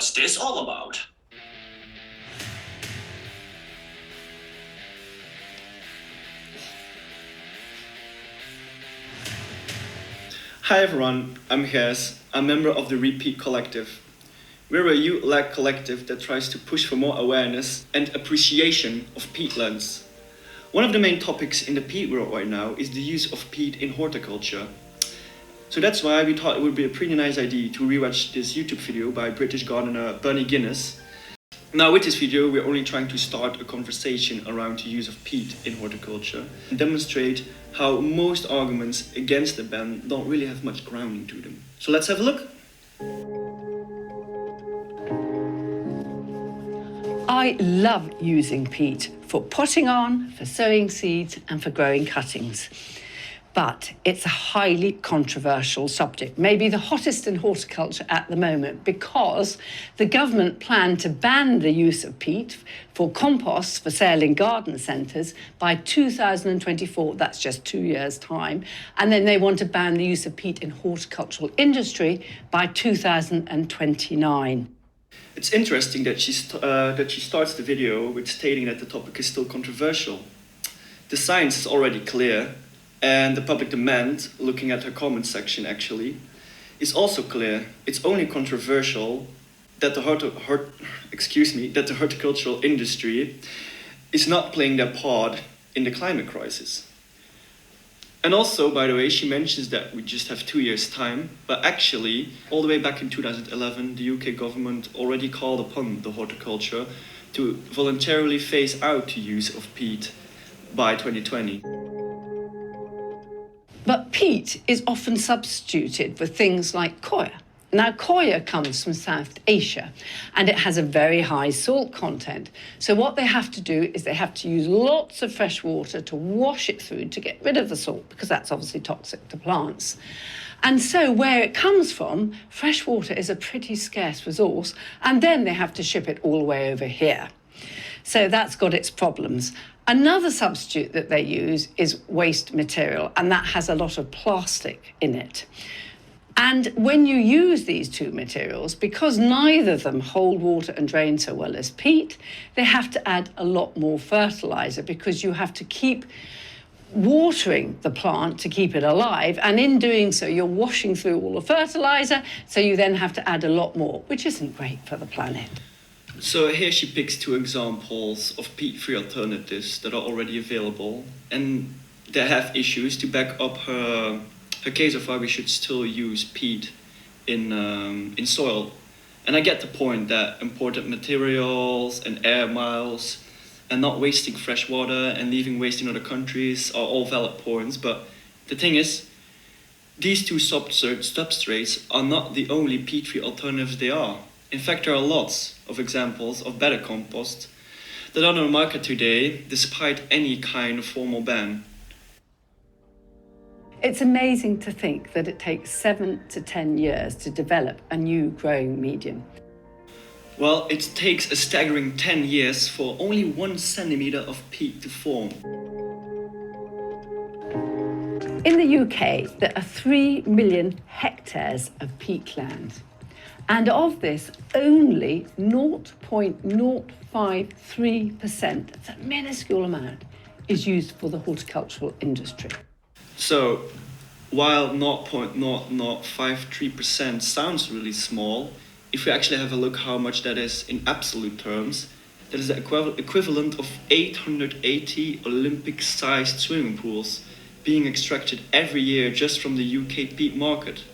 What's this all about? Hi everyone, I'm Gijs, a member of the RE-PEAT collective. We're a youth-led collective that tries to push for more awareness and appreciation of peatlands. One of the main topics in the peat world right now is the use of peat in horticulture. So that's why we thought it would be a pretty nice idea to rewatch this YouTube video by British gardener Bunny Guinness. Now with this video we're only trying to start a conversation around the use of peat in horticulture and demonstrate how most arguments against the ban don't really have much grounding to them. So let's have a look. I love using peat for potting on, for sowing seeds and for growing cuttings. But it's a highly controversial subject, maybe the hottest in horticulture at the moment, because the government planned to ban the use of peat for compost for sale in garden centres by 2024, that's just 2 years' time, and then they want to ban the use of peat in horticultural industry by 2029. It's interesting that she starts the video with stating that the topic is still controversial. The science is already clear, and the public demand, looking at her comment section actually, is also clear. It's only controversial that the horticultural industry is not playing their part in the climate crisis. And also, by the way, she mentions that we just have 2 years' time, but actually, all the way back in 2011, the UK government already called upon the horticulture to voluntarily phase out the use of peat by 2020. But peat is often substituted with things like coir. Now, coir comes from South Asia and it has a very high salt content. So what they have to do is they have to use lots of fresh water to wash it through to get rid of the salt, because that's obviously toxic to plants. And so where it comes from, fresh water is a pretty scarce resource, and then they have to ship it all the way over here. So that's got its problems. Another substitute that they use is waste material, and that has a lot of plastic in it. And when you use these two materials, because neither of them hold water and drain so well as peat, they have to add a lot more fertiliser, because you have to keep watering the plant to keep it alive, and in doing so you're washing through all the fertiliser, so you then have to add a lot more, which isn't great for the planet. So here she picks two examples of peat-free alternatives that are already available, and they have issues to back up her case of why we should still use peat in soil. And I get the point that imported materials and air miles and not wasting fresh water and leaving waste in other countries are all valid points, but the thing is, these two substrates are not the only peat-free alternatives they are. In fact, there are lots of examples of better compost that are on the market today, despite any kind of formal ban. It's amazing to think that it takes 7 to 10 years to develop a new growing medium. Well, it takes a staggering 10 years for only 1 centimetre of peat to form. In the UK, there are 3 million hectares of peatland. And of this, only 0.053%, that's a minuscule amount, is used for the horticultural industry. So, while 0.0053% sounds really small, if we actually have a look how much that is in absolute terms, that is the equivalent of 880 Olympic-sized swimming pools being extracted every year just from the UK peat market.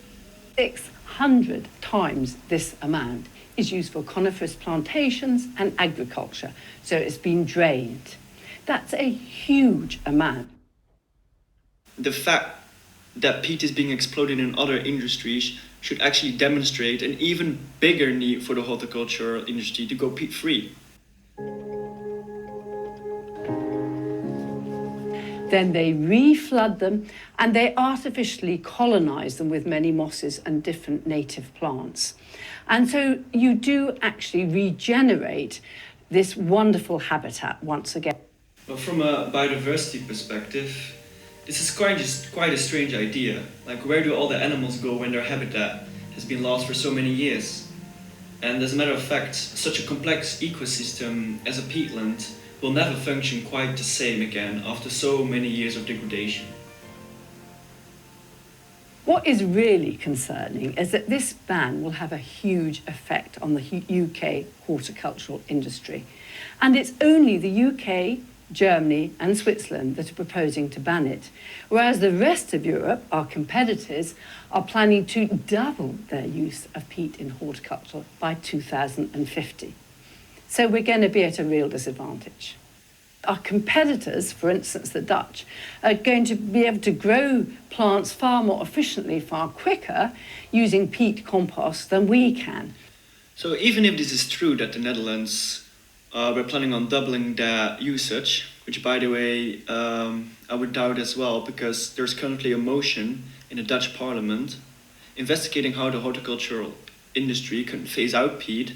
600 times this amount is used for coniferous plantations and agriculture, so it's been drained. That's a huge amount. The fact that peat is being exploited in other industries should actually demonstrate an even bigger need for the horticultural industry to go peat-free. Then they re-flood them and they artificially colonise them with many mosses and different native plants. And so you do actually regenerate this wonderful habitat once again. But from a biodiversity perspective, this is quite a strange idea. Like, where do all the animals go when their habitat has been lost for so many years? And as a matter of fact, such a complex ecosystem as a peatland will never function quite the same again after so many years of degradation. What is really concerning is that this ban will have a huge effect on the UK horticultural industry. And it's only the UK, Germany and Switzerland that are proposing to ban it, whereas the rest of Europe, our competitors, are planning to double their use of peat in horticulture by 2050. So we're going to be at a real disadvantage. Our competitors, for instance the Dutch, are going to be able to grow plants far more efficiently, far quicker, using peat compost than we can. So even if this is true that the Netherlands we're planning on doubling their usage, which, by the way, I would doubt as well, because there's currently a motion in the Dutch parliament investigating how the horticultural industry can phase out peat.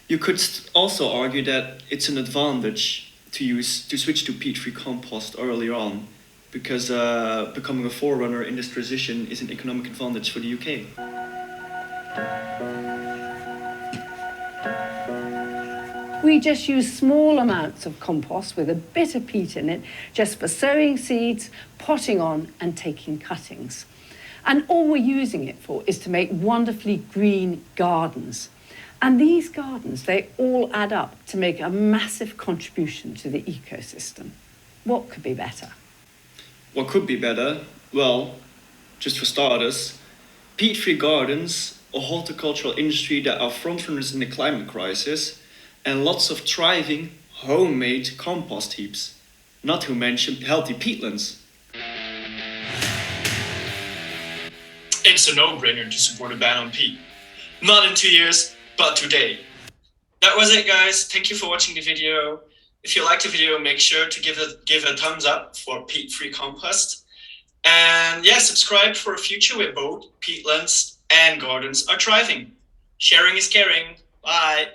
You could also argue that it's an advantage to switch to peat-free compost earlier on, because becoming a forerunner in this transition is an economic advantage for the UK. We just use small amounts of compost with a bit of peat in it, just for sowing seeds, potting on and taking cuttings. And all we're using it for is to make wonderfully green gardens. And these gardens, they all add up to make a massive contribution to the ecosystem. What could be better? What could be better? Well, just for starters, peat-free gardens, a horticultural industry that are frontrunners in the climate crisis, and lots of thriving, homemade compost heaps. Not to mention healthy peatlands. It's a no-brainer to support a ban on peat. Not in 2 years, but today. That was it, guys. Thank you for watching the video. If you liked the video, make sure to give a thumbs up for peat-free compost. And yeah, subscribe for a future where both peatlands and gardens are thriving. Sharing is caring. Bye.